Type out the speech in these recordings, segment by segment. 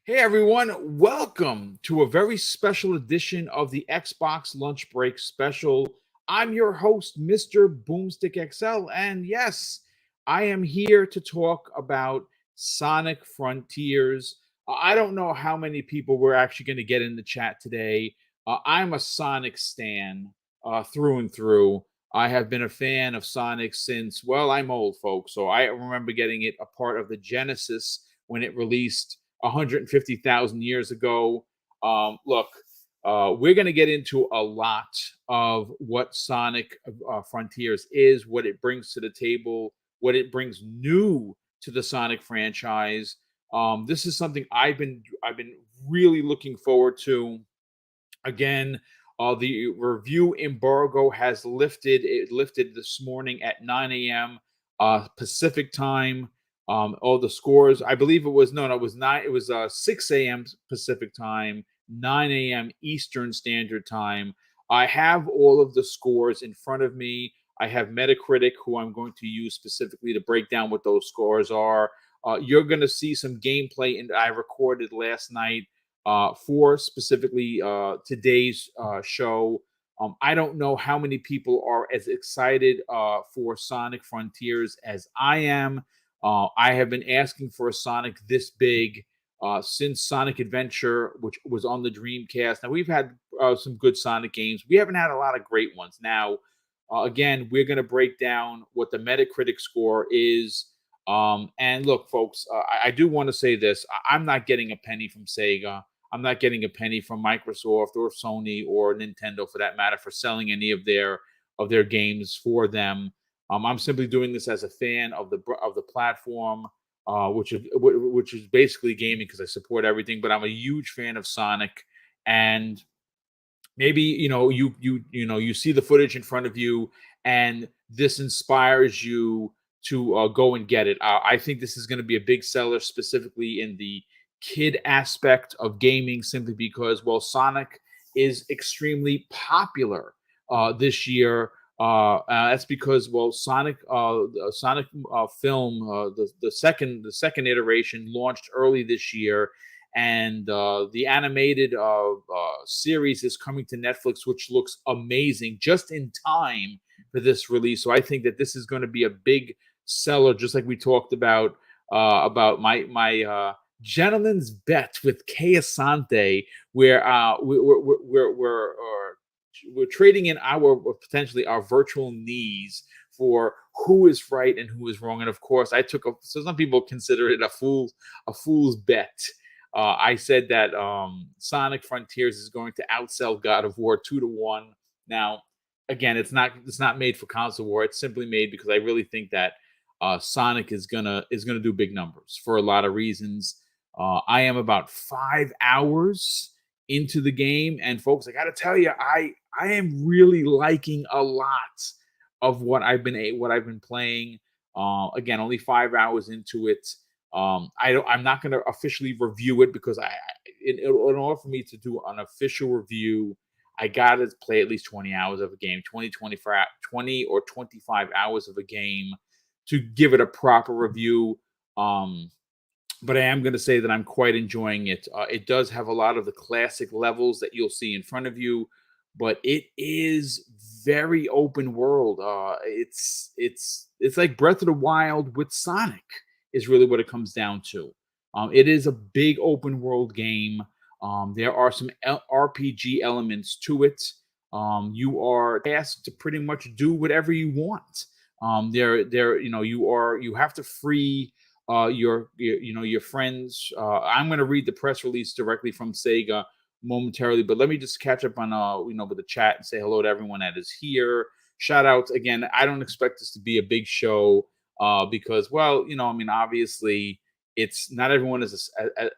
Hey everyone, welcome to a very special edition of the Xbox Lunch Break Special. I'm your host, Mr. BoomStick XL, and yes, I am here to talk about Sonic Frontiers. I don't know how many people we're actually going to get in the chat today. I'm a Sonic stan through and through. I have been a fan of Sonic since, well, I'm old, folks, so I remember getting it a part of the Genesis when it released 150,000 years ago. Look, we're going to get into a lot of what Sonic Frontiers is, what it brings to the table, what it brings new to the Sonic franchise. This is something I've been really looking forward to. Again, the review embargo has lifted. It lifted this morning at 9 a.m. Pacific time. All the scores, I believe it was no, it was 9. It was 6 a.m. Pacific time, 9 a.m. Eastern Standard Time. I have all of the scores in front of me. I have Metacritic, who I'm going to use specifically to break down what those scores are. You're going to see some gameplay, and I recorded last night for specifically today's show. I don't know how many people are as excited for Sonic Frontiers as I am. I have been asking for a Sonic this big since Sonic Adventure, which was on the Dreamcast. Now, we've had some good Sonic games. We haven't had a lot of great ones. Now, again, we're going to break down what the Metacritic score is. And look, folks, I do want to say this. I'm not getting a penny from Sega. I'm not getting a penny from Microsoft or Sony or Nintendo, for that matter, for selling any of their games for them. I'm simply doing this as a fan of the platform, which is basically gaming, because I support everything. But I'm a huge fan of Sonic, and maybe you see the footage in front of you, and this inspires you to go and get it. I think this is going to be a big seller, specifically in the kid aspect of gaming, simply because, well, Sonic is extremely popular this year. That's because, well, Sonic film, the second iteration launched early this year, and the animated series is coming to Netflix, which looks amazing, just in time for this release. So I think that this is going to be a big seller, just like we talked about my gentleman's bet with Kay Asante, where we're trading in our potentially our virtual knees for who is right and who is wrong. And of course, so some people consider it a fool's bet. I said that Sonic Frontiers is going to outsell God of War 2-1. Now, again, it's not made for console war. It's simply made because I really think that Sonic is gonna do big numbers for a lot of reasons. I am about 5 hours into the game, and folks, I got to tell you, I am really liking a lot of what I've been playing. Again, only 5 hours into it. I'm not going to officially review it, because in order for me to do an official review, I got to play at least 20 hours of a game, 20 or 25 hours of a game to give it a proper review. But I am going to say that I'm quite enjoying it. It does have a lot of the classic levels that you'll see in front of you, but it is very open world. It's like Breath of the Wild with Sonic, is really what it comes down to. It is a big open world game. There are some RPG elements to it. You are asked to pretty much do whatever you want. You have to free your friends. I'm going to read the press release directly from Sega momentarily, but let me just catch up on with the chat and say hello to everyone that is here. Shout outs again. I don't expect this to be a big show because, well, obviously it's not everyone is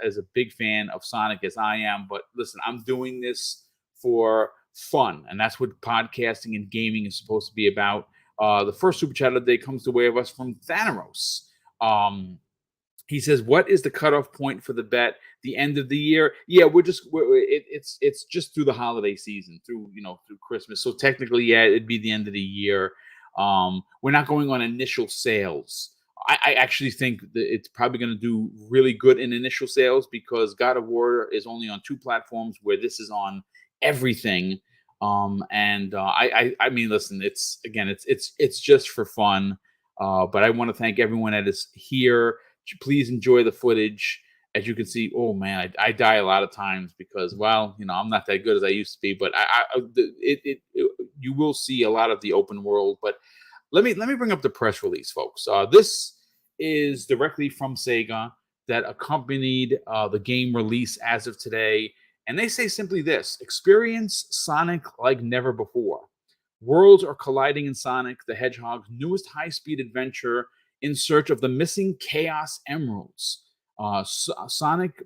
as a big fan of Sonic as I am, but listen, I'm doing this for fun, and that's what podcasting and gaming is supposed to be about. The first super chat of the day comes the way of us from Thanaros. He says, "What is the cutoff point for the bet? The end of the year? Yeah, it's just through the holiday season, through Christmas. So technically, yeah, it'd be the end of the year. We're not going on initial sales I actually think that it's probably going to do really good in initial sales because God of War is only on two platforms, where this is on everything. And I mean, listen, it's again, it's just for fun. But I want to thank everyone that is here. Please enjoy the footage. As you can see, oh man, I die a lot of times because, well, I'm not that good as I used to be. But you will see a lot of the open world. But let me bring up the press release, folks. This is directly from Sega that accompanied the game release as of today, and they say simply this: experience Sonic like never before. Worlds are colliding in Sonic the Hedgehog's newest high-speed adventure in search of the missing Chaos Emeralds. Sonic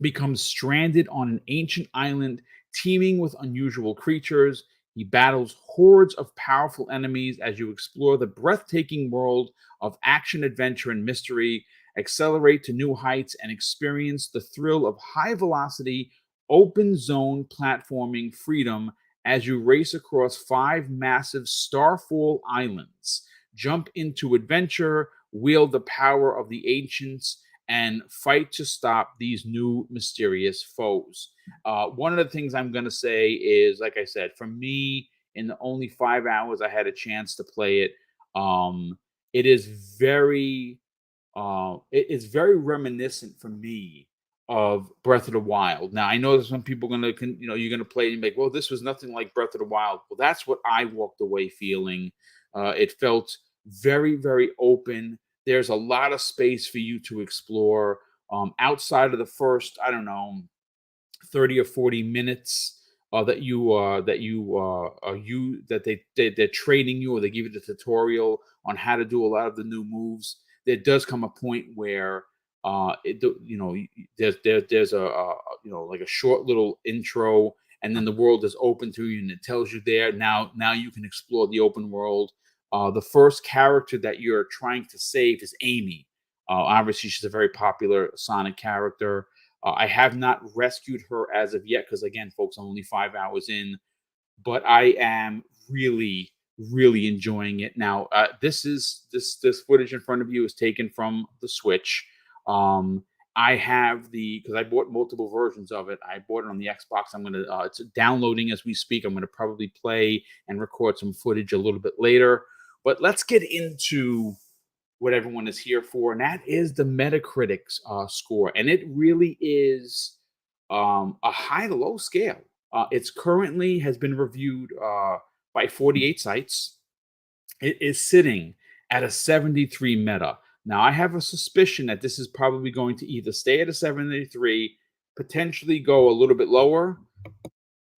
becomes stranded on an ancient island teeming with unusual creatures. He battles hordes of powerful enemies as you explore the breathtaking world of action, adventure, and mystery. Accelerate to new heights and experience the thrill of high velocity, open zone platforming freedom as you race across 5 massive Starfall islands. Jump into adventure, wield the power of the ancients, and fight to stop these new mysterious foes. One of the things I'm going to say is, like I said, for me, in the only 5 hours I had a chance to play it, um, it is very reminiscent for me of Breath of the Wild. Now I know that some people are going to, you're going to play it and be like, well, this was nothing like Breath of the Wild. Well, that's what I walked away feeling. It felt very, very open. There's a lot of space for you to explore outside of the first, I don't know, 30 or 40 minutes they're training you, or they give you the tutorial on how to do a lot of the new moves. There does come a point where there's like a short little intro, and then the world is open to you and it tells you there now you can explore the open world. The first character that you're trying to save is Amy. Obviously, she's a very popular Sonic character. I have not rescued her as of yet because, again, folks, I'm only 5 hours in, but I am really, really enjoying it. Now, this footage in front of you is taken from the Switch. I have because I bought multiple versions of it. I bought it on the Xbox. It's downloading as we speak. I'm gonna probably play and record some footage a little bit later. But let's get into what everyone is here for, and that is the Metacritic score. And it really is a high to low scale. It's currently has been reviewed by 48 sites. It is sitting at a 73 meta. Now, I have a suspicion that this is probably going to either stay at a 73, potentially go a little bit lower,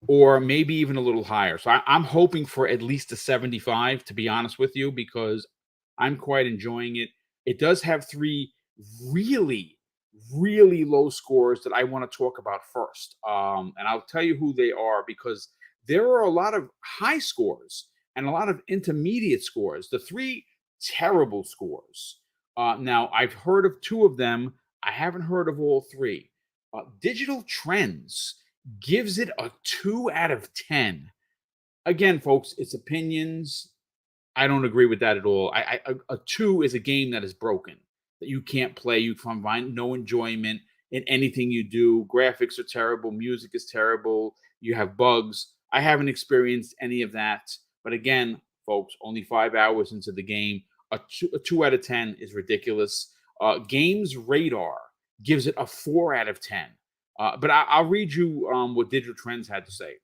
or maybe even a little higher. So I'm hoping for at least a 75, to be honest with you, because I'm quite enjoying it. It does have 3 really, really low scores that I want to talk about first. And I'll tell you who they are, because there are a lot of high scores and a lot of intermediate scores. The 3 terrible scores. Now, I've heard of 2 of them. I haven't heard of all 3. Digital Trends gives it a 2 out of 10. Again, folks, it's opinions. I don't agree with that at all. A 2 is a game that is broken, that you can't play. You can find no enjoyment in anything you do. Graphics are terrible. Music is terrible. You have bugs. I haven't experienced any of that. But again, folks, only 5 hours into the game. A 2 out of 10 is ridiculous. Games Radar gives it a 4 out of 10. But I'll read you what Digital Trends had to say.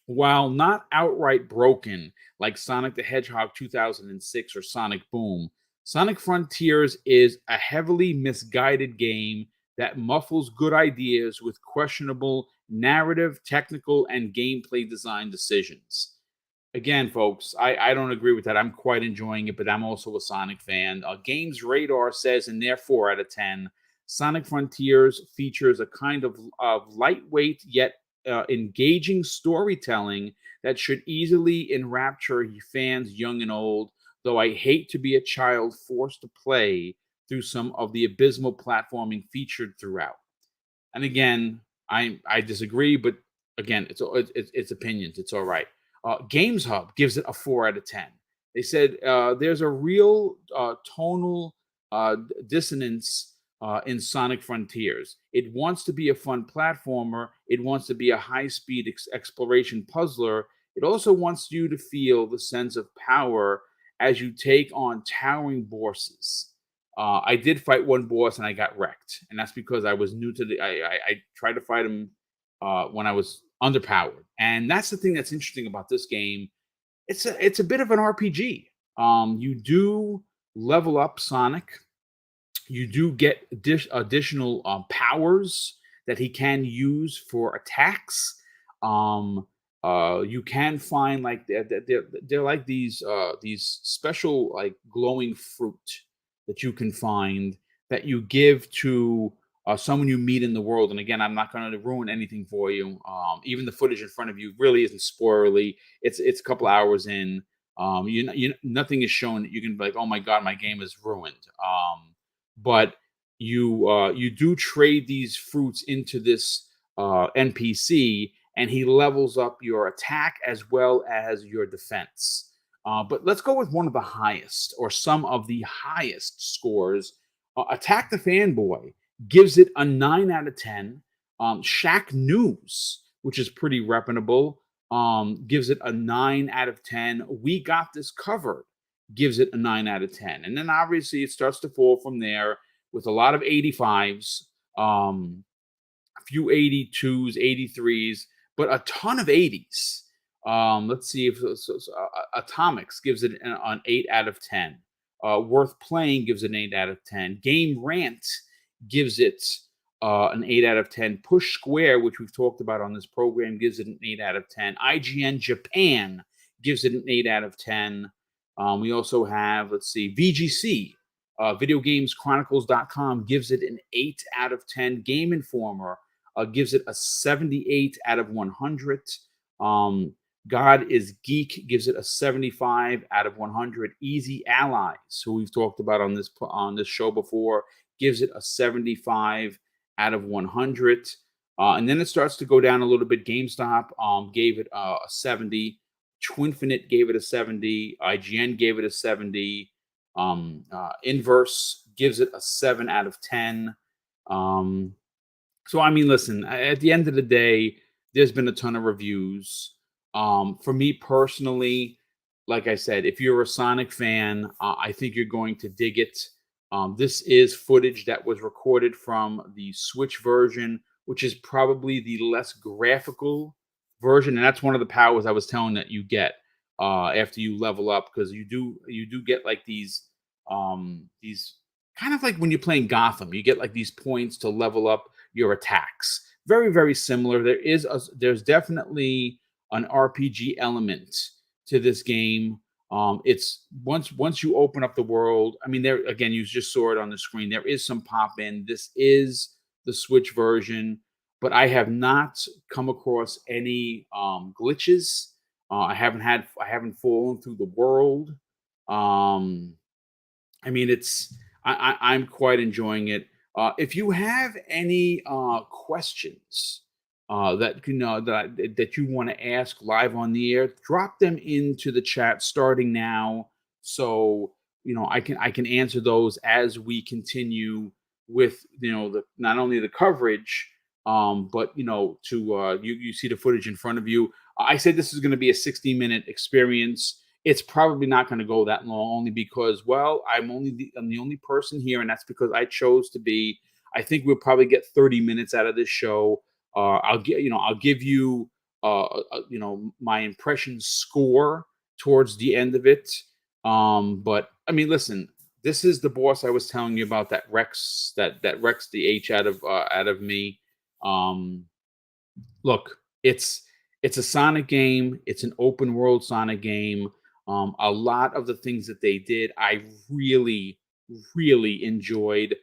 While not outright broken like Sonic the Hedgehog 2006 or Sonic Boom, Sonic Frontiers is a heavily misguided game that muffles good ideas with questionable narrative, technical, and gameplay design decisions. Again, folks, I don't agree with that. I'm quite enjoying it, but I'm also a Sonic fan. Games Radar says in their 4 out of 10, Sonic Frontiers features a kind of lightweight yet engaging storytelling that should easily enrapture fans young and old, though I hate to be a child forced to play through some of the abysmal platforming featured throughout. And again, I disagree, but again, it's opinions. It's all right. Games Hub gives it a 4 out of 10. They said there's a real tonal dissonance in Sonic Frontiers. It wants to be a fun platformer. It wants to be a high-speed exploration puzzler. It also wants you to feel the sense of power as you take on towering bosses. I did fight one boss and I got wrecked, and that's because I was new to the. I tried to fight him when I was underpowered, and that's the thing that's interesting about this game. It's a bit of an RPG. You do level up Sonic. You do get additional powers that he can use for attacks. You can find like they're like these special like glowing fruit that you can find that you give to someone you meet in the world. And again, I'm not going to ruin anything for you. Even the footage in front of you really isn't spoilery. It's a couple hours in. Nothing is shown that you can be like, oh my god, my game is ruined. But you do trade these fruits into this NPC, and he levels up your attack as well as your defense. But let's go with one of the highest, or some of the highest scores. Attack the Fanboy gives it a 9 out of 10. Shack News, which is pretty reputable, gives it a 9 out of 10. We Got This Covered gives it a 9 out of 10. And then obviously it starts to fall from there with a lot of 85s, a few 82s, 83s, but a ton of 80s. Let's see if Atomics gives it an 8 out of 10. Worth Playing gives it an 8 out of 10. Game Rant gives it an 8 out of 10. Push Square, which we've talked about on this program, gives it an 8 out of 10. IGN Japan gives it an 8 out of 10. We also have, let's see, VGC, VideoGamesChronicles.com gives it an 8 out of 10. Game Informer gives it a 78 out of 100. God is Geek gives it a 75 out of 100. Easy Allies, who we've talked about on this show before, gives it a 75 out of 100. And then it starts to go down a little bit. GameStop gave it a 70. Twinfinite gave it a 70. IGN gave it a 70. Inverse gives it a 7 out of 10. So, I mean, listen, at the end of the day, there's been a ton of reviews. For me personally, like I said, if you're a Sonic fan, I think you're going to dig it. This is footage that was recorded from the Switch version, which is probably the less graphical version, and that's one of the powers I was telling that you get after you level up, because you do get like these kind of like when you're playing Gotham, you get like these points to level up your attacks. Very, very similar. There's definitely an RPG element to this game. It's once you open up the world, I mean, there again, you just saw it on the screen. There is some pop in. This is the Switch version, but I have not come across any glitches. I haven't fallen through the world. I mean, I'm quite enjoying it. If you have any questions that you want to ask live on the air, drop them into the chat starting now, so I can answer those as we continue with not only the coverage, but you see the footage in front of you. I said this is going to be a 60-minute experience. It's probably not going to go that long, only because, well, I'm the only person here, and that's because I chose to be. I think we'll probably get 30 minutes out of this show. I'll give you my impression score towards the end of it. But I mean, listen, this is the boss I was telling you about that wrecks the H out of me. Look, it's a Sonic game. It's an open world Sonic game. A lot of the things that they did, I really, really enjoyed.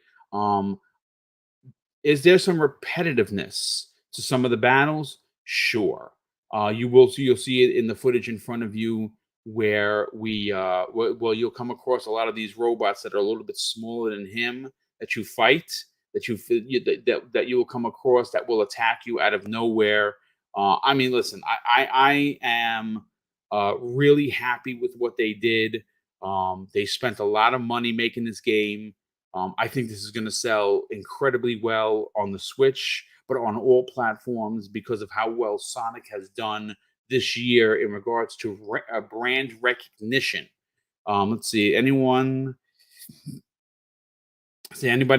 Is there some repetitiveness to some of the battles? Sure. You'll see it in the footage in front of you, where you'll come across a lot of these robots that are a little bit smaller than him that you fight, that you will come across that will attack you out of nowhere. I mean, listen, I am Really happy with what they did. They spent a lot of money making this game. I think this is going to sell incredibly well on the Switch, but on all platforms because of how well Sonic has done this year in regards to brand recognition. Let's see. Anybody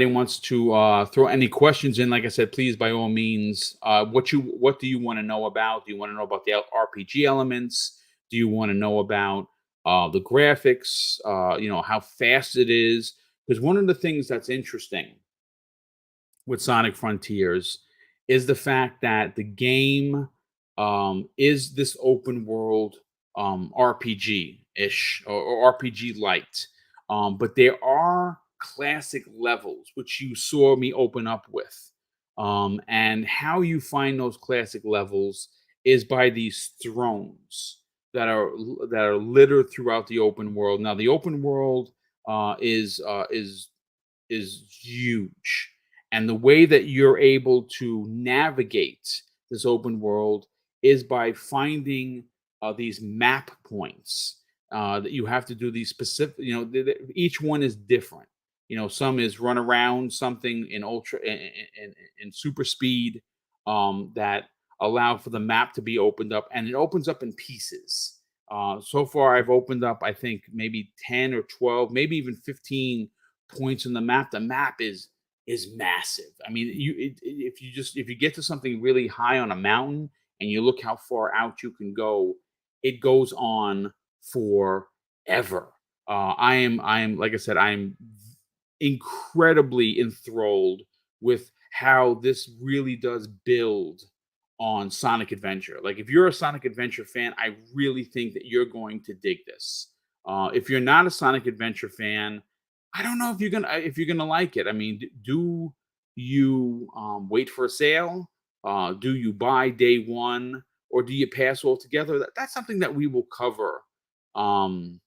wants to throw any questions in? Like I said, please by all means. What do you want to know about? Do you want to know about the RPG elements? Do you want to know about the graphics? How fast it is. Because one of the things that's interesting with Sonic Frontiers is the fact that the game is this open world RPG ish or RPG light. But there are classic levels, which you saw me open up with. And how you find those classic levels is by these thrones that are littered throughout the open world. Now, the open world is huge. And the way that you're able to navigate this open world is by finding these map points that you have to do these specific, each one is different. Some is run around something in ultra in super speed that allow for the map to be opened up, and it opens up in pieces. So far, I've opened up, I think, maybe 10 or 12, maybe even 15 points in the map. The map is massive. I mean, if you get to something really high on a mountain and you look how far out you can go, it goes on forever. I am like I said, I am incredibly enthralled with how this really does build on Sonic Adventure. Like, if you're a Sonic Adventure fan, I really think that you're going to dig this. If you're not a Sonic Adventure fan, I don't know if you're gonna like it. I mean, do you wait for a sale? Do you buy day one, or do you pass altogether? That's something that we will cover um,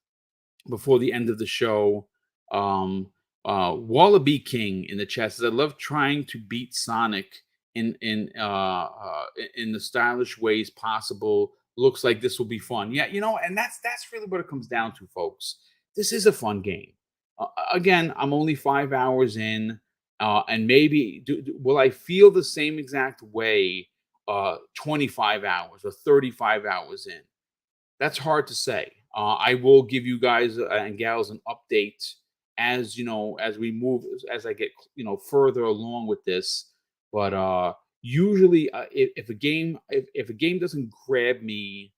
before the end of the show. Um, Wallaby King in the chat says, "I love trying to beat Sonic in the stylish ways possible. Looks like this will be fun." Yeah, and that's really what it comes down to, folks. This is a fun game. Again, I'm only 5 hours in, and maybe will I feel the same exact way 25 hours or 35 hours in? That's hard to say. I will give you guys and gals an update as we move, as I get further along with this. But usually, if a game doesn't grab me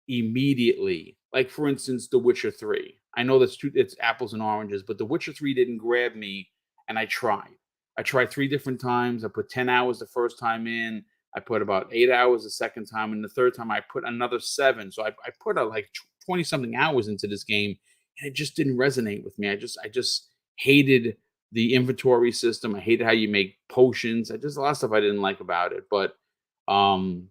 immediately, like for instance, The Witcher 3. I know it's apples and oranges, but The Witcher 3 didn't grab me, and I tried. I tried 3 different times. I put 10 hours the first time in. I put about 8 hours the second time, and the third time I put another 7. So I put like 20 something hours into this game, and it just didn't resonate with me. I just hated the inventory system. I hated how you make potions. I just a lot of stuff I didn't like about it. But um,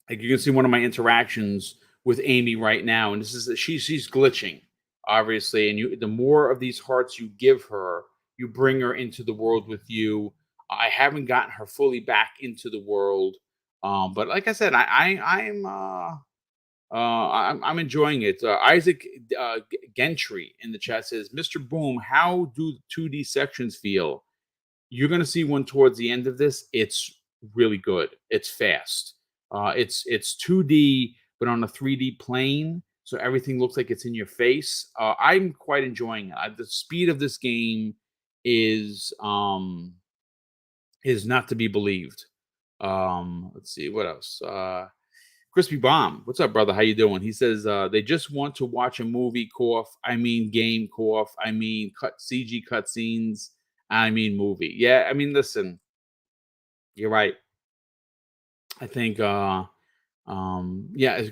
like, you can see one of my interactions with Amy right now, and this is she's glitching, obviously. And the more of these hearts you give her, you bring her into the world with you. I haven't gotten her fully back into the world, but like I said, I'm enjoying it. Isaac Gentry in the chat says, "Mr. Boom, how do 2D sections feel?" You're going to see one towards the end of this. It's really good. It's fast. It's 2D, but on a 3D plane, so everything looks like it's in your face. I'm quite enjoying it. The speed of this game is not to be believed. Let's see what else. Crispy Bomb, what's up, brother? How you doing? He says they just want to watch a movie. Cough. I mean game. Cough. I mean CG cutscenes. I mean movie. Yeah. I mean, listen. You're right. I think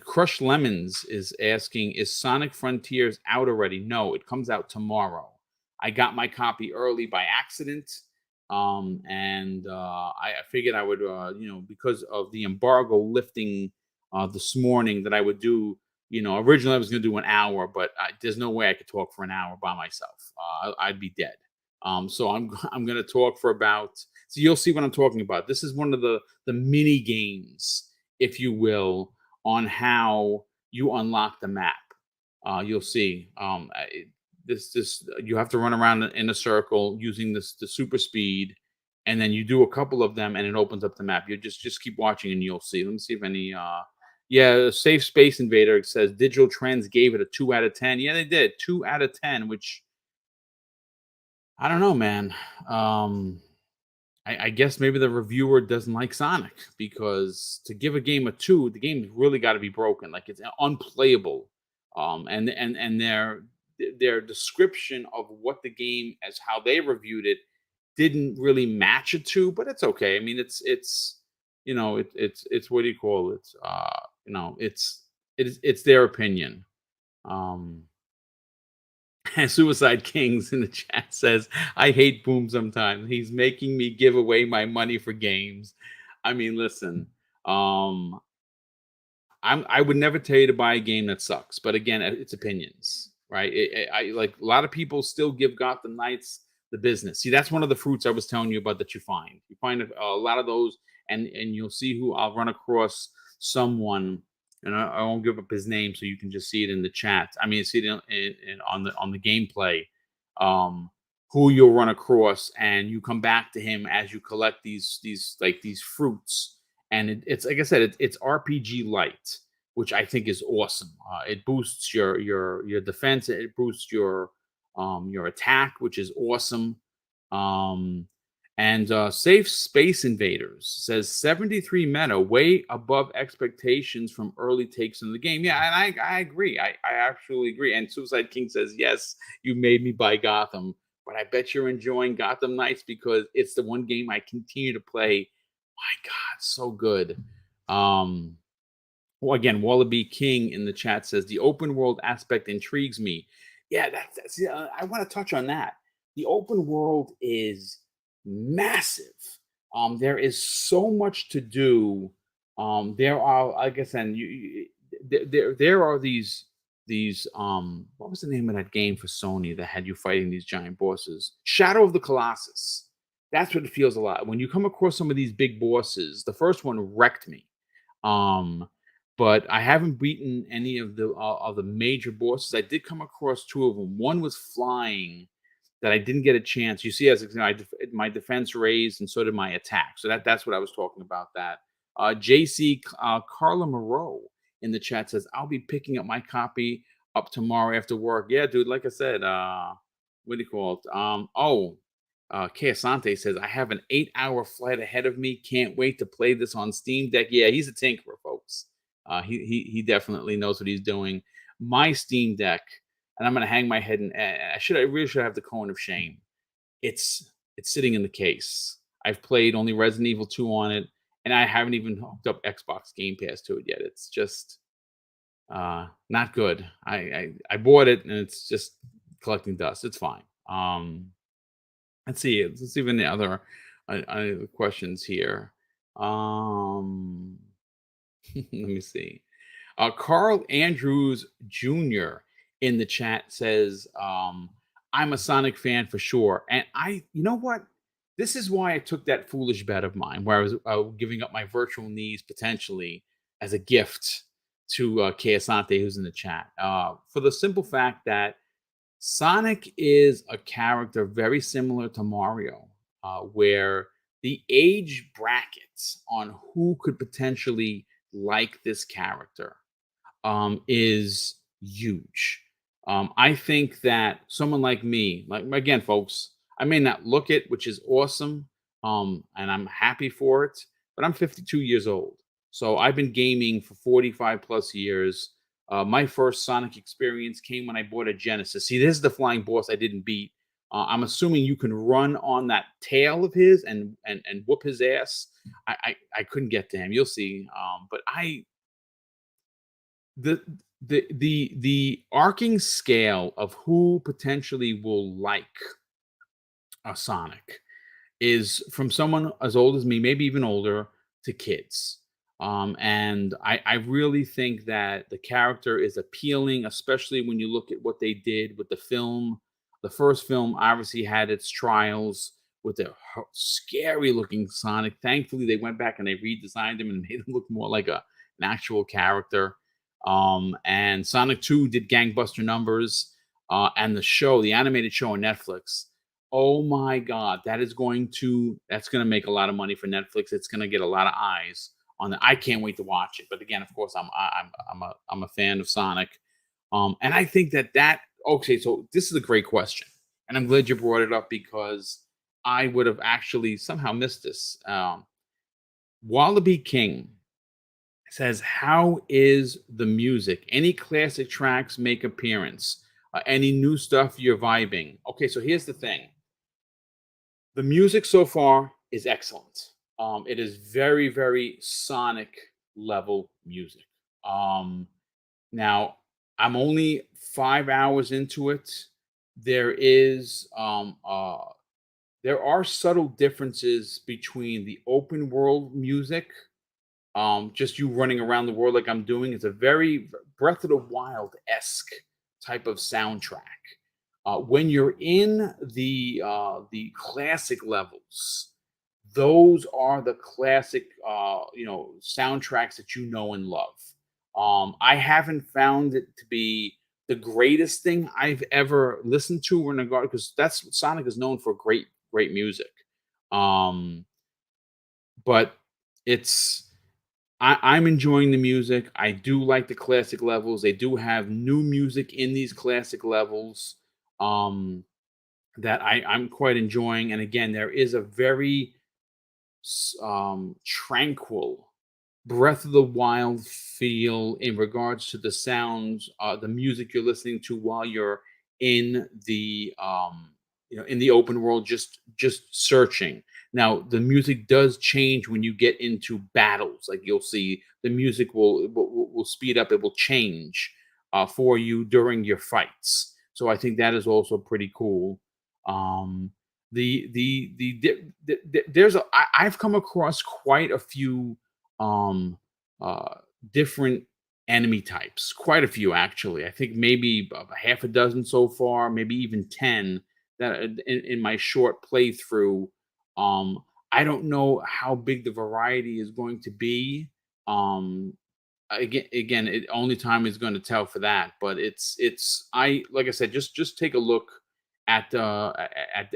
Crush Lemons is asking, is Sonic Frontiers out already? No, it comes out tomorrow. I got my copy early by accident. And I figured I would, because of the embargo lifting this morning, that I would do, originally I was going to do an hour, but there's no way I could talk for an hour by myself. I'd be dead. So I'm going to talk for about, so you'll see what I'm talking about. This is one of the mini games, if you will, on how you unlock the map. You'll see. This you have to run around in a circle using this the super speed, and then you do a couple of them, and it opens up the map. You just keep watching, and you'll see. Let me see if any. Yeah, Safe Space Invader says Digital Trends gave it a 2 out of 10. Yeah, they did 2 out of 10, which I don't know, man. Um, I guess maybe the reviewer doesn't like Sonic because to give a game a two, the game's really got to be broken, like it's unplayable. And their description of what the game as how they reviewed it didn't really match a two, but it's okay. I mean, it's it's what do you call it? It's their opinion. Um, Suicide Kings in the chat says, I hate Boom sometimes. He's making me give away my money for games. I mean, listen, um, I would never tell you to buy a game that sucks, but again, it's opinions, right? I like a lot of people still give Gotham Knights the business. See, that's one of the fruits I was telling you about that you find. You find a lot of those, and you'll see who I'll run across someone, and I won't give up his name, so you can just see it in the chat. I mean, see it on the gameplay. Um, who you'll run across, and you come back to him as you collect these fruits, and it's like I said, it's RPG light, which I think is awesome. It boosts your defense, it boosts your attack, which is awesome. Um, and Safe Space Invaders says 73 meta, way above expectations from early takes in the game. Yeah, and I agree. I absolutely agree. And Suicide King says, yes, you made me buy Gotham, but I bet you're enjoying Gotham Knights because it's the one game I continue to play. My God, so good. Um, well, again, Wallaby King in the chat says the open world aspect intrigues me. Yeah, that's yeah, I want to touch on that. The open world is massive. There is so much to do. There are, like I said, there are these what was the name of that game for Sony that had you fighting these giant bosses? Shadow of the Colossus. That's what it feels a lot. When you come across some of these big bosses, the first one wrecked me. Um, but I haven't beaten any of the major bosses. I did come across two of them. One was flying that I didn't get a chance. You see, as you know, my defense raised, and so did my attack. So that's what I was talking about. That JC Carla Moreau in the chat says I'll be picking up my copy up tomorrow after work. Yeah, dude. Like I said, what do you call it? Keasante says, I have an 8-hour flight ahead of me. Can't wait to play this on Steam Deck. Yeah, he's a tinkerer, folks. He definitely knows what he's doing. My Steam Deck, and I'm gonna hang my head, and I really should have the cone of shame. It's sitting in the case. I've played only Resident Evil 2 on it, and I haven't even hooked up Xbox Game Pass to it yet. It's just not good. I bought it, and it's just collecting dust. It's fine. Let's see. Let's see if any other questions here. Um, let me see. Carl Andrews Jr. in the chat says, I'm a Sonic fan for sure. And you know what? This is why I took that foolish bet of mine where I was giving up my virtual knees potentially as a gift to Keasante, who's in the chat. For the simple fact that Sonic is a character very similar to Mario, where the age brackets on who could potentially like this character is huge. I think that someone like me, like again, folks, I may not look it, which is awesome, and I'm happy for it, but I'm 52 years old. So I've been gaming for 45 plus years. My first Sonic experience came when I bought a Genesis. See, this is the flying boss I didn't beat. I'm assuming you can run on that tail of his and whoop his ass. I couldn't get to him. You'll see. But the the arcing scale of who potentially will like a Sonic is from someone as old as me, maybe even older, to kids. And I really think that the character is appealing, especially when you look at what they did with the film. The first film obviously had its trials with the scary looking Sonic. Thankfully, they went back and they redesigned him and made him look more like an actual character. And Sonic 2 did gangbuster numbers. And the animated show on Netflix. Oh my God, that's gonna make a lot of money for Netflix. It's gonna get a lot of eyes on it. I can't wait to watch it. But again, of course, I'm a fan of Sonic. And I think that okay. So this is a great question, and I'm glad you brought it up because I would have actually somehow missed this. Wallaby King says, "How is the music? Any classic tracks make appearance? Any new stuff you're vibing?" Okay, so here's the thing: the music so far is excellent. It is very, very Sonic level music. Um, Now, I'm only 5 hours into it. There is, there are subtle differences between the open world music, just you running around the world like I'm doing. It's a very Breath of the Wild-esque type of soundtrack. When you're in the classic levels, those are the classic, soundtracks that you know and love. I haven't found it to be the greatest thing I've ever listened to in regard because that's what Sonic is known for, great music. Um, but it's I'm enjoying the music. I do like the classic levels. They do have new music in these classic levels. Um, that I'm quite enjoying. And again, there is a very tranquil Breath of the Wild feel in regards to the sounds, the music you're listening to while you're in in the open world, just searching. Now, the music does change when you get into battles. Like you'll see, the music will speed up. It will change for you during your fights. So I think that is also pretty cool. Um, there's I've come across quite a few um uh different enemy types, quite a few actually. I think maybe a half a dozen so far, maybe even 10 that in my short playthrough. I don't know how big the variety is going to be. um again, it only time is going to tell for that. But it's I like I said, just take a look at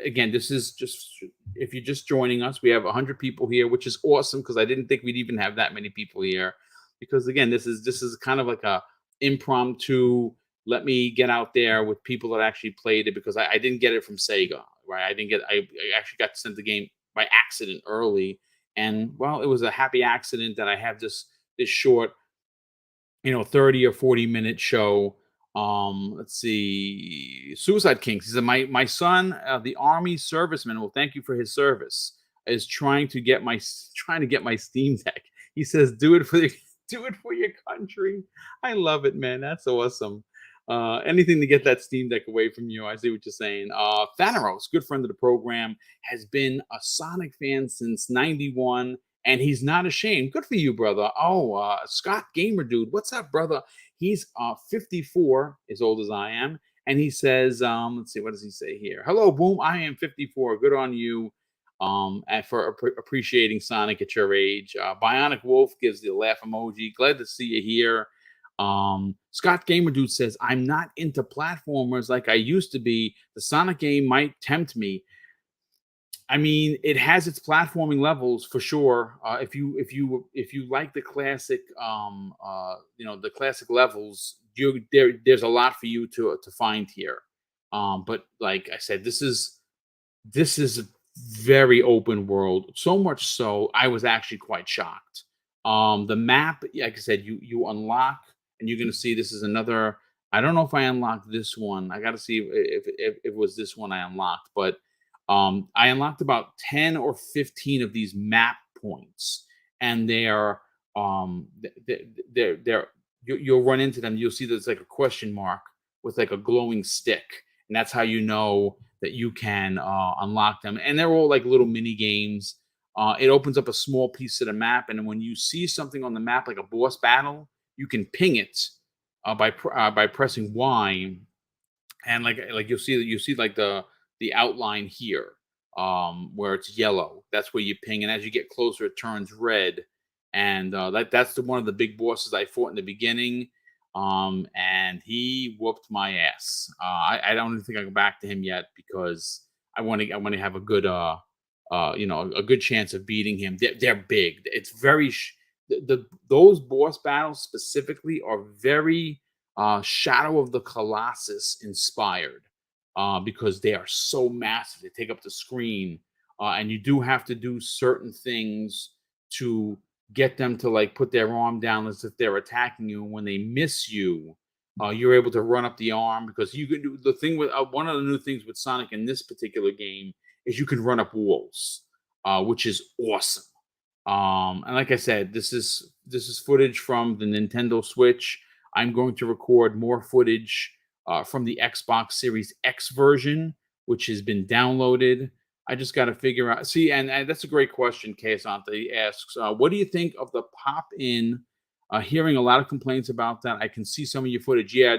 again, this is just, if you're just joining us, we have 100 people here, which is awesome because I didn't think we'd even have that many people here. Because again, this is kind of like a impromptu, let me get out there with people that actually played it, because I didn't get it from Sega, right? I actually got sent the game by accident early. And well, it was a happy accident that I have this short, 30 or 40-minute show. Let's see. Suicide Kings. He said, my son, the Army serviceman, well, thank you for his service, is trying to get my Steam Deck. He says, do it for the do it for your country. I love it, man. That's awesome. Anything to get that Steam Deck away from you. I see what you're saying. Thanaros, good friend of the program, has been a Sonic fan since '91, and he's not ashamed. Good for you, brother. Oh, Scott Gamer Dude, what's up, brother? He's 54, as old as I am, and he says, let's see, what does he say here? Hello, Boom. I am 54. Good on you. And for appreciating Sonic at your age. Bionic Wolf gives the laugh emoji. Glad to see you here. Scott Gamer Dude says, I'm not into platformers like I used to be. The Sonic game might tempt me. I mean, it has its platforming levels for sure. If you like the classic, the classic levels, there's a lot for you to find here. But like I said, this is very open world. So much so, I was actually quite shocked. The map, like I said, you unlock, and you're gonna see this is another. I don't know if I unlocked this one. I got to see if it was this one I unlocked, but I unlocked about 10 or 15 of these map points, and they are they're you'll run into them. You'll see there's like a question mark with like a glowing stick, and that's how you know that you can unlock them. And they're all like little mini games. It opens up a small piece of the map, and when you see something on the map like a boss battle, you can ping it by pressing Y, and like you'll see like the outline here, where it's yellow. That's where you ping, and as you get closer, it turns red. And that's one of the big bosses I fought in the beginning. and he whooped my ass. I don't even think I go back to him yet because I want to have a good a good chance of beating him. They're big. It's very those boss battles specifically are very Shadow of the Colossus inspired, because they are so massive. They take up the screen, and you do have to do certain things to get them to like put their arm down as if they're attacking you. And when they miss you, you're able to run up the arm because you can do the thing with one of the new things with Sonic in this particular game is you can run up walls, which is awesome. And like I said, this is footage from the Nintendo Switch. I'm going to record more footage from the Xbox Series X version, which has been downloaded. I just got to figure out. See, and that's a great question. Kesante asks, "What do you think of the pop in?" Hearing a lot of complaints about that. I can see some of your footage. Yeah,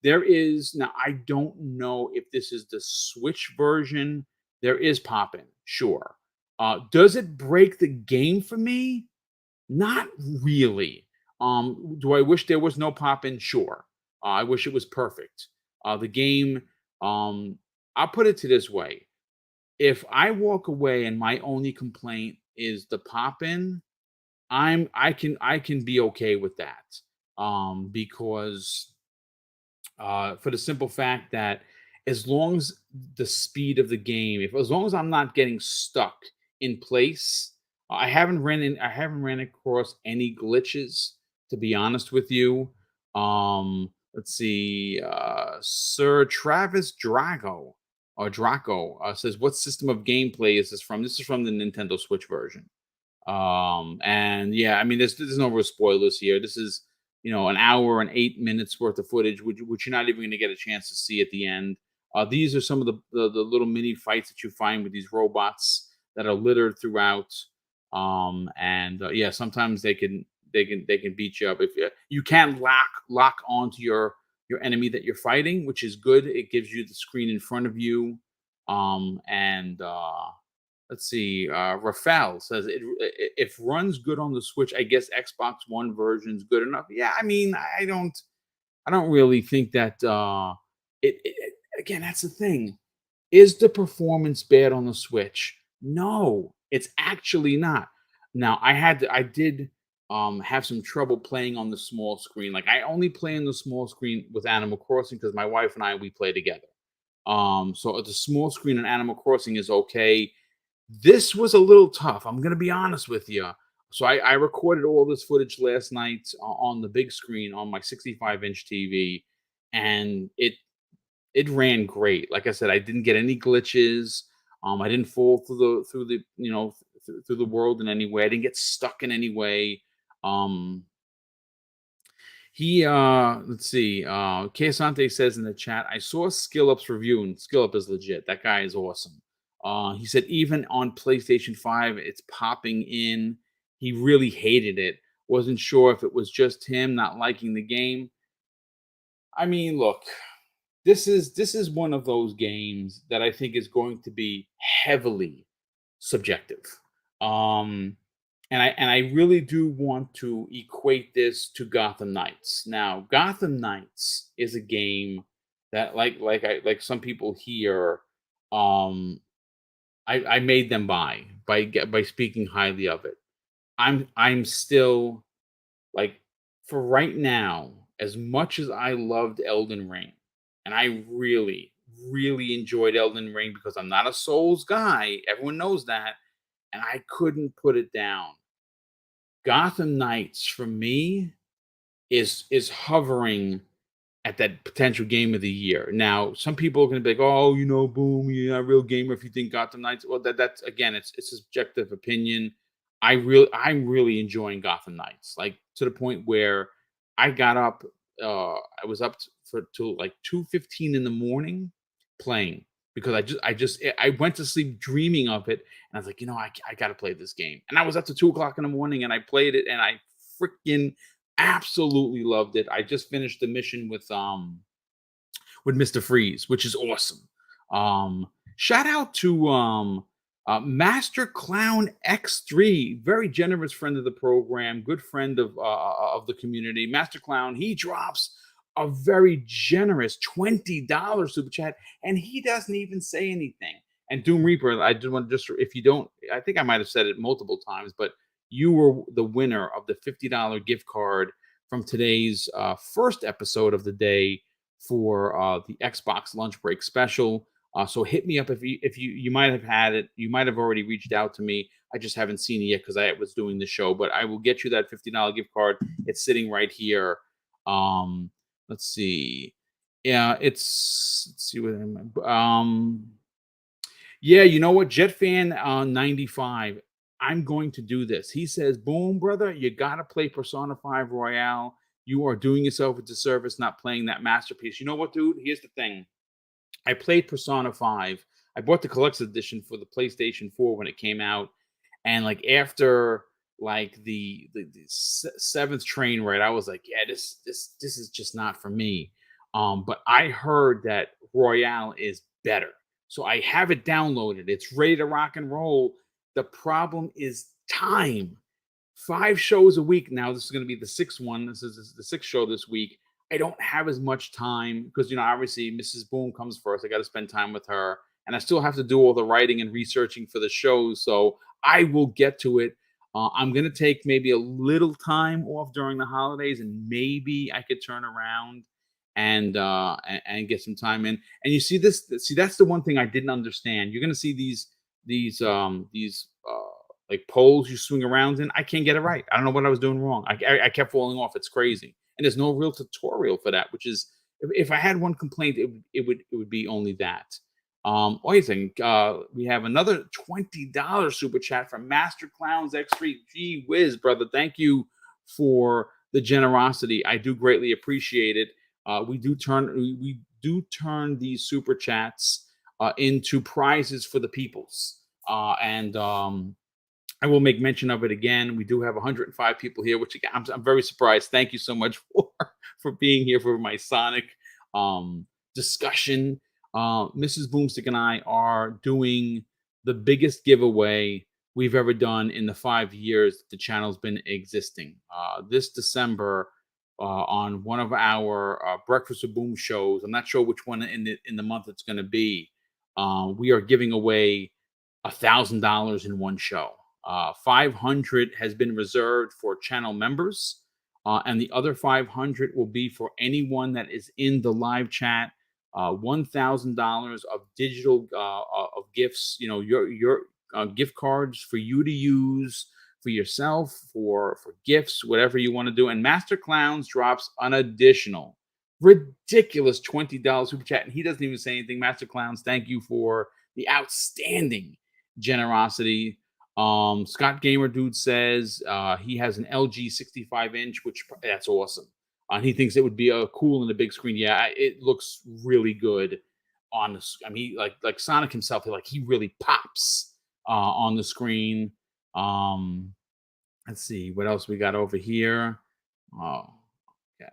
there is now. I don't know if this is the Switch version. There is pop in, sure. Does it break the game for me? Not really. Do I wish there was no pop in? Sure. I wish it was perfect. The game, I'll put it to this way. If I walk away and my only complaint is the pop in, I can be okay with that. Because for the simple fact that as long as the speed of the game, if as long as I'm not getting stuck in place, I haven't ran across any glitches, to be honest with you. Let's see, Sir Travis Draco says, "What system of gameplay is this from?" This is from the Nintendo Switch version. And yeah, I mean, there's no real spoilers here. This is an hour and 8 minutes worth of footage, which you're not even going to get a chance to see at the end. These are some of the little mini fights that you find with these robots that are littered throughout. And yeah, sometimes they can beat you up if you can lock onto your enemy that you're fighting, which is good. It gives you the screen in front of you. And Let's see. Rafael says if runs good on the Switch, I guess Xbox One version's good enough. Yeah, I mean, I don't really think that. Again, that's the thing. Is the performance bad on the Switch? No, it's actually not. Now, I did have some trouble playing on the small screen. Like I only play on the small screen with Animal Crossing because my wife and we play together. So the small screen on Animal Crossing is okay. This was a little tough. I'm gonna be honest with you. So I recorded all this footage last night on the big screen on my 65-inch TV, and it ran great. Like I said, I didn't get any glitches. I didn't fall through the through the world in any way. I didn't get stuck in any way. Um, let's see. Kesante says in the chat, I saw Skill Up's review, and Skill Up is legit. That guy is awesome. He said even on PlayStation 5, it's popping in. He really hated it. Wasn't sure if it was just him not liking the game. I mean, look, this is one of those games that I think is going to be heavily subjective. Um, and I really do want to equate this to Gotham Knights. Now, Gotham Knights is a game that, like some people here, um, I made them by speaking highly of it. I'm still like, for right now, as much as I loved Elden Ring, and I really, really enjoyed Elden Ring because I'm not a Souls guy. Everyone knows that, and I couldn't put it down. Gotham Knights for me is hovering at that potential game of the year. Now, some people are going to be like, "Oh, boom, you're not a real gamer if you think Gotham Knights." Well, that's again, it's a subjective opinion. I'm really enjoying Gotham Knights, like to the point where I got up. I was up for till like 2:15 in the morning playing because I went to sleep dreaming of it, and I was like, I got to play this game, and I was up to 2 o'clock in the morning, and I played it, and I freaking absolutely loved it. I just finished the mission with Mr. Freeze, which is awesome. Shout out to Master Clown X3, very generous friend of the program, good friend of the community. Master Clown, he drops a very generous $20 super chat, and he doesn't even say anything. And Doom Reaper, I just want to just, if you don't, I think I might have said it multiple times, but you were the winner of the $50 gift card from today's first episode of the day for the Xbox lunch break special. So hit me up if you might have had it. You might have already reached out to me. I just haven't seen it yet because I was doing the show. But I will get you that $50 gift card. It's sitting right here. Um, let's see. Yeah, let's see what yeah, you know what? JetFan 95. I'm going to do this. He says, "Boom, brother, you gotta play Persona 5 Royale. You are doing yourself a disservice not playing that masterpiece." You know what, dude? Here's the thing. I played Persona 5. I bought the collector's edition for the PlayStation 4 when it came out. And like after like the seventh train ride, I was like, yeah, this is just not for me. But I heard that Royale is better. So I have it downloaded. It's ready to rock and roll. The problem is time. 5 shows a week now. This is going to be the sixth one. This is the sixth show this week. I don't have as much time because, obviously Mrs. Boom comes first. I got to spend time with her, and I still have to do all the writing and researching for the shows. So I will get to it. I'm going to take maybe a little time off during the holidays, and maybe I could turn around and get some time in. And you see this. See, that's the one thing I didn't understand. You're going to see these like poles you swing around in. I can't get it right. I don't know what I was doing wrong. I kept falling off. It's crazy, and there's no real tutorial for that. Which is, if I had one complaint, it would be only that. What do you think? We have another $20 super chat from Master Clowns X3. Gee whiz, brother! Thank you for the generosity. I do greatly appreciate it. We do turn these super chats into prizes for the peoples, and I will make mention of it again. We do have 105 people here, which again, I'm very surprised. Thank you so much for being here for my Sonic discussion. Mrs. Boomstick and I are doing the biggest giveaway we've ever done in the 5 years the channel's been existing. This December, on one of our Breakfast with Boom shows, I'm not sure which one in the month it's going to be. We are giving away $1,000 in one show. 500 has been reserved for channel members, and the other 500 will be for anyone that is in the live chat. $1,000 of digital of gifts. Your gift cards for you to use for yourself, for gifts, whatever you want to do. And Master Clowns drops an additional ridiculous $20 super chat, and he doesn't even say anything. Master Clowns, thank you for the outstanding generosity. Scott Gamer Dude says he has an LG 65-inch, which that's awesome. He thinks it would be cool in the big screen. Yeah, it looks really good on the. I mean, like Sonic himself, he really pops on the screen. Let's see what else we got over here. Oh, okay.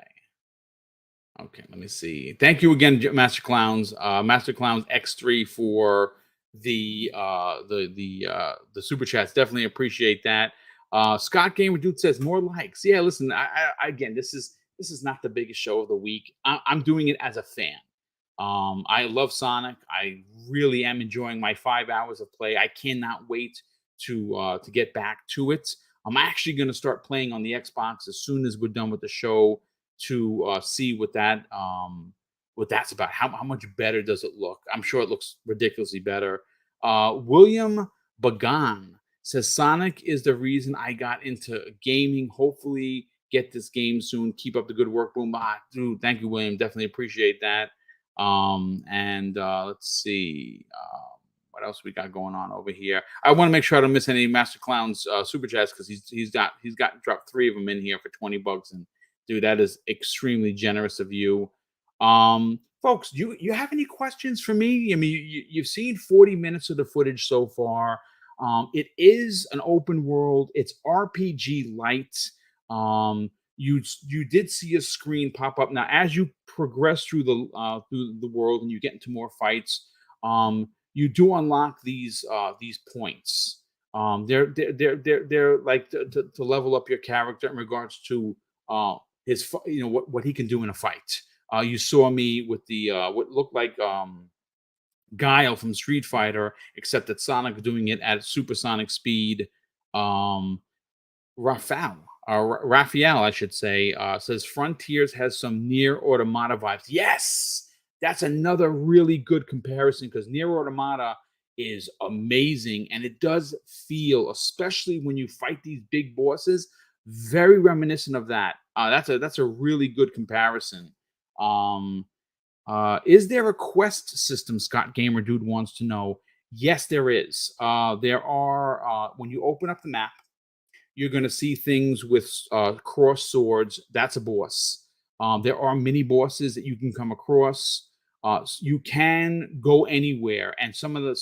Okay, let me see. Thank you again, Master Clowns. Master Clowns X3 for the super chats. Definitely appreciate that. Scott Gamer Dude says more likes. Yeah, listen. Again, this is not the biggest show of the week. I'm doing it as a fan. I love Sonic. I really am enjoying my 5 hours of play. I cannot wait to get back to it. I'm actually going to start playing on the Xbox as soon as we're done with the show to see what that's about. How much better does it look? I'm sure it looks ridiculously better. William Bagan says Sonic is the reason I got into gaming. Hopefully get this game soon. Keep up the good work, Boom. Dude, thank you, William. Definitely appreciate that. Let's see. What else we got going on over here? I want to make sure I don't miss any Master Clowns super chats because he's got dropped 3 of them in here for $20, and dude, that is extremely generous of you. Folks, you have any questions for me? I mean, you've seen 40 minutes of the footage so far. It is an open world. It's RPG light. You did see a screen pop up. Now, as you progress through the world and you get into more fights, you do unlock these points. They're like to level up your character in regards to what he can do in a fight. You saw me with the what looked like Guile from Street Fighter, except that Sonic doing it at supersonic speed. Um, Raphael, I should say, says Frontiers has some Near Automata vibes. Yes, that's another really good comparison because Near Automata is amazing, and it does feel, especially when you fight these big bosses, very reminiscent of that. That's a really good comparison. Um, is there a quest system? Scott Gamer Dude wants to know. Yes, there is. There are when you open up the map, you're going to see things with cross swords. That's a boss. There are mini bosses that you can come across. You can go anywhere, and the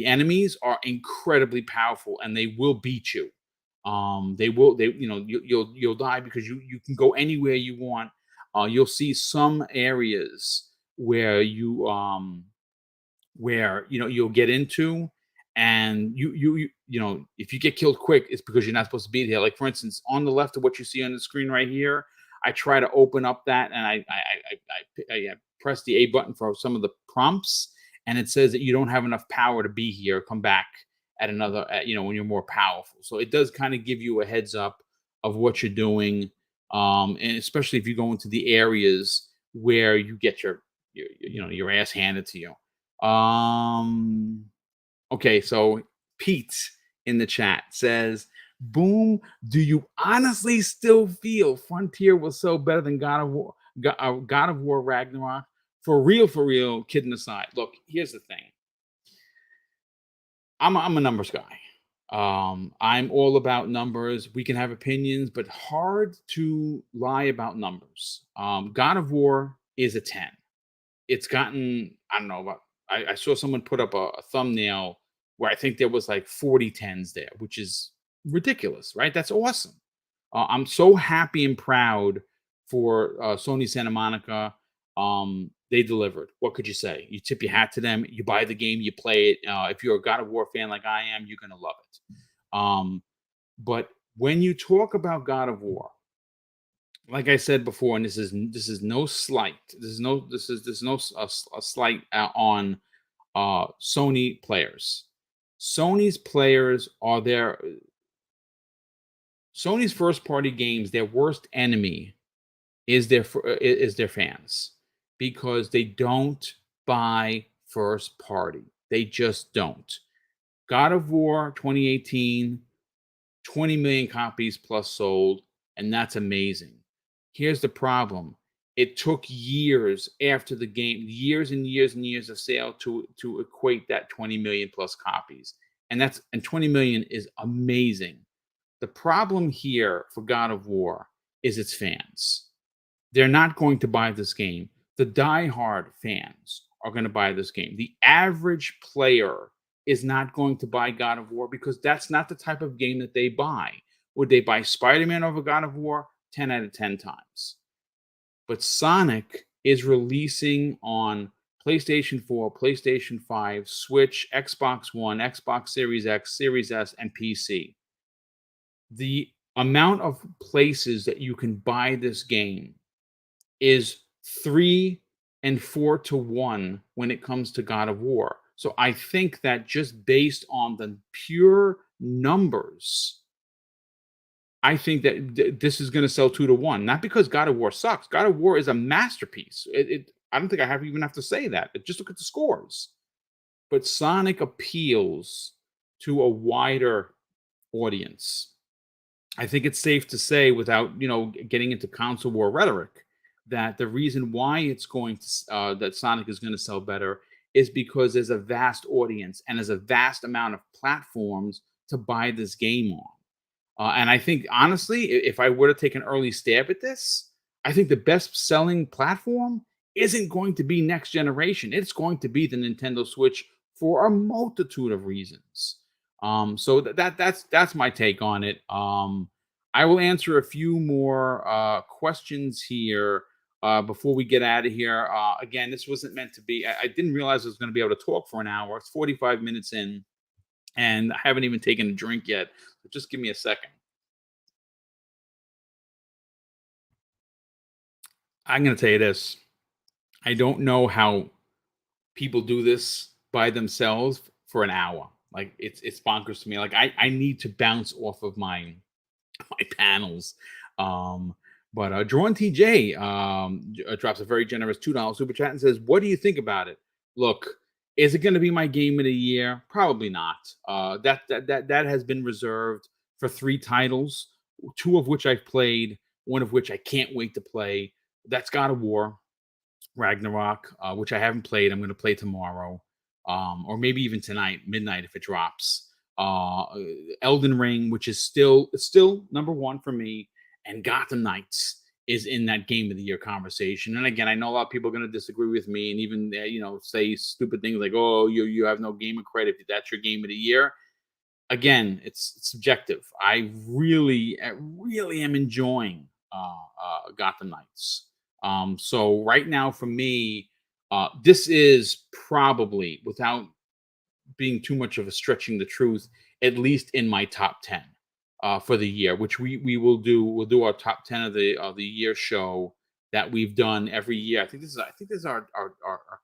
enemies are incredibly powerful, and they will beat you. You'll die because you can go anywhere you want. You'll see some areas where you'll get into, and if you get killed quick, it's because you're not supposed to be there. Like, for instance, on the left of what you see on the screen right here, I try to open up that, and I press the A button for some of the prompts, and it says that you don't have enough power to be here. Come back at another when you're more powerful. So it does kind of give you a heads up of what you're doing, and especially if you go into the areas where you get your ass handed to you. Okay, so Pete in the chat says, Boom, do you honestly still feel Frontier was so better than God of War, God of War Ragnarok? For real, kidding aside. Look, here's the thing. I'm a numbers guy. I'm all about numbers. We can have opinions, but hard to lie about numbers. God of War is a 10. It's gotten, I don't know, about I saw someone put up a thumbnail where I think there was like 40 10s there, which is ridiculous, right? That's awesome. I'm so happy and proud for Sony Santa Monica. They delivered. What could you say? You tip your hat to them. You buy the game, you play it. If you're a God of War fan like I am, you're gonna love it. But when you talk about God of War, like I said before, and this is no slight. This is no a slight on Sony players. Sony's players are Sony's first party games. Their worst enemy is their fans, because they don't buy first party. They just don't. God of War 2018, 20 million copies plus sold, and that's amazing. Here's the problem. It took years after the game, years and years and years of sale to equate that 20 million plus copies. And 20 million is amazing. The problem here for God of War is its fans. They're not going to buy this game. The diehard fans are going to buy this game. The average player is not going to buy God of War because that's not the type of game that they buy. Would they buy Spider-Man over God of War? 10 out of 10 times. But Sonic is releasing on PlayStation 4, PlayStation 5, Switch, Xbox One, Xbox Series X, Series S, and PC. The amount of places that you can buy this game is 3 and 4 to 1 when it comes to God of War. So I think that just based on the pure numbers, I think that this is going to sell 2 to 1. Not because God of War sucks. God of War is a masterpiece. I don't think I even have to say that. Just look at the scores. But Sonic appeals to a wider audience. I think it's safe to say, without getting into console war rhetoric, that the reason why it's going to that Sonic is going to sell better is because there's a vast audience and there's a vast amount of platforms to buy this game on. And I think, honestly, if I were to take an early stab at this, I think the best selling platform isn't going to be next generation. It's going to be the Nintendo Switch for a multitude of reasons. So that's my take on it. I will answer a few more questions here. before we get out of here. Again, this wasn't meant to be. I didn't realize I was going to be able to talk for an hour. It's 45 minutes in, and I haven't even taken a drink yet. So just give me a second. I'm going to tell you this. I don't know how people do this by themselves for an hour. Like it's bonkers to me. Like I need to bounce off of my panels. Um, but Drawn TJ drops a very generous $2 super chat and says, "What do you think about it? Look, is it going to be my game of the year? Probably not. That has been reserved for 3 titles, 2 of which I've played, 1 of which I can't wait to play. That's God of War, Ragnarok, which I haven't played. I'm going to play tomorrow, or maybe even tonight, midnight if it drops. Uh, Elden Ring, which is still number 1 for me, and Gotham Knights is in that game of the year conversation. And again, I know a lot of people are going to disagree with me and even say stupid things like, "Oh, you have no gamer credit if that's your game of the year." Again, it's subjective. I really am enjoying Gotham Knights. So right now for me, this is probably, without being too much of a stretching the truth, at least in my top 10 for the year, which we will do. We'll do our top 10 of the year show that we've done every year. I think this is our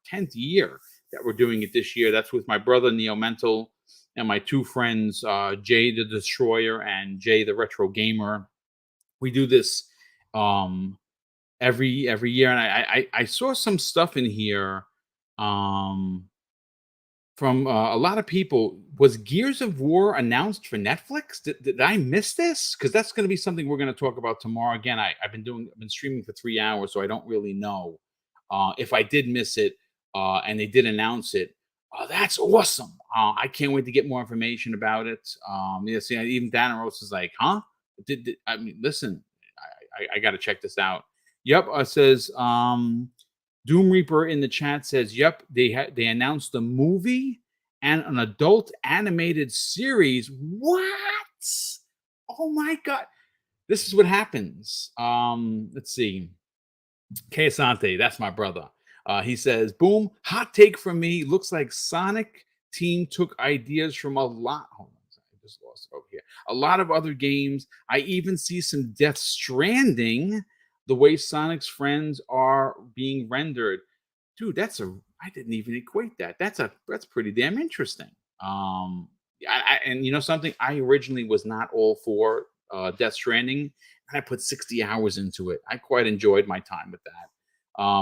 10th year that we're doing it this year. That's with my brother Neo Mental and my 2 friends, Jay the Destroyer and Jay the Retro Gamer. We do this every year, and I saw some stuff in here. Um, from a lot of people. Was Gears of War announced for Netflix? Did I miss this? Because that's going to be something we're going to talk about tomorrow. Again, I've been streaming for 3 hours, so I don't really know if I did miss it and they did announce it. That's awesome. I can't wait to get more information about it. Yeah, see, even Danaros is like, huh? I mean, listen, I got to check this out. Yep, says Doom Reaper in the chat says, "Yep, they announced a movie and an adult animated series." What? Oh my god! This is what happens. Let's see. K Asante, that's my brother. He says, "Boom, hot take from me. Looks like Sonic team took ideas from a lot." Hold on, I just lost it over here. A lot of other games. I even see some Death Stranding. The way Sonic's friends are being rendered, dude. I didn't even equate that. That's pretty damn interesting. Um, and you know something, I originally was not all for Death Stranding, and I put 60 hours into it. I quite enjoyed my time with that.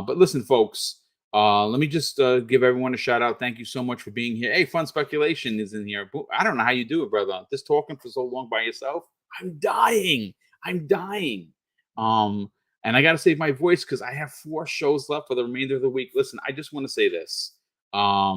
But listen, folks, let me just give everyone a shout out. Thank you so much for being here. Hey, Fun Speculation is in here. I don't know how you do it, brother. Just talking for so long by yourself. I'm dying. I'm dying. Um, and I got to save my voice because I have 4 shows left for the remainder of the week. Listen, I just want to say this. A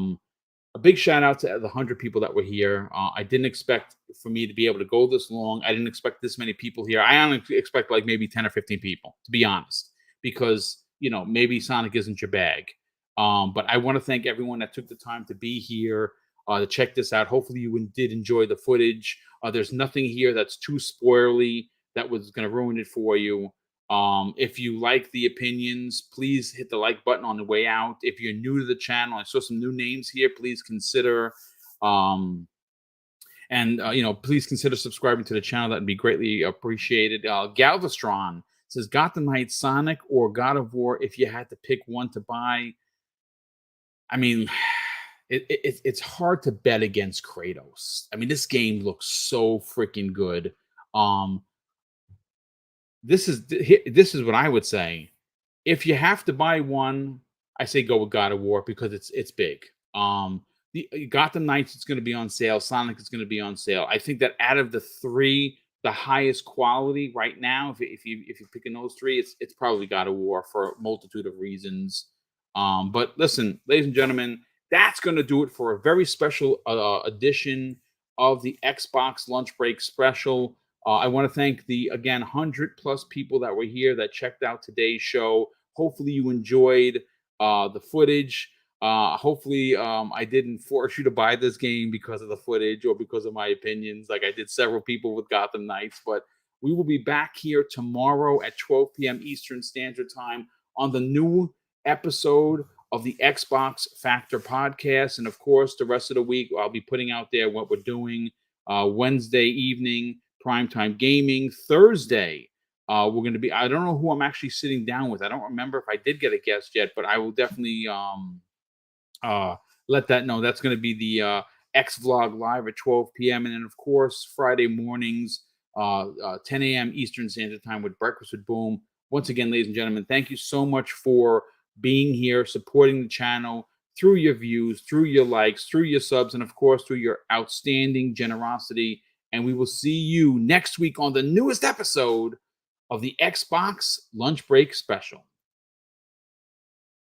big shout out to the 100 people that were here. I didn't expect for me to be able to go this long. I didn't expect this many people here. I only expect like maybe 10 or 15 people, to be honest, because, maybe Sonic isn't your bag. But I want to thank everyone that took the time to be here to check this out. Hopefully you did enjoy the footage. There's nothing here that's too spoily that was going to ruin it for you. If you like the opinions, please hit the like button on the way out. If you're new to the channel, I saw some new names here. Please consider, please consider subscribing to the channel. That'd be greatly appreciated. Galvestron says, Gotham Knights, Sonic, or God of War if you had to pick one to buy. I mean, it's hard to bet against Kratos. I mean, this game looks so freaking good. This is what I would say. If you have to buy one, I say go with God of War because it's big. The Gotham Knights is going to be on sale. Sonic is going to be on sale. I think that out of the 3, the highest quality right now, if you're picking those 3, it's probably God of War for a multitude of reasons. But listen, ladies and gentlemen, that's going to do it for a very special edition of the Xbox Lunch Break Special. I want to thank the, again, 100+ people that were here that checked out today's show. Hopefully you enjoyed the footage. Hopefully I didn't force you to buy this game because of the footage or because of my opinions, like I did several people with Gotham Knights. But we will be back here tomorrow at 12 p.m. Eastern Standard Time on the new episode of the Xbox Factor podcast. And of course, the rest of the week, I'll be putting out there what we're doing. Wednesday evening, primetime gaming. Thursday, we're going to be, I don't know who I'm actually sitting down with. I don't remember if I did get a guest yet, but I will definitely let that know. That's going to be the X Vlog live at 12 p.m. And then, of course, Friday mornings, 10 a.m. Eastern Standard Time with Breakfast with Boom. Once again, ladies and gentlemen, thank you so much for being here, supporting the channel through your views, through your likes, through your subs, and of course, through your outstanding generosity. And we will see you next week on the newest episode of the Xbox Lunch Break Special.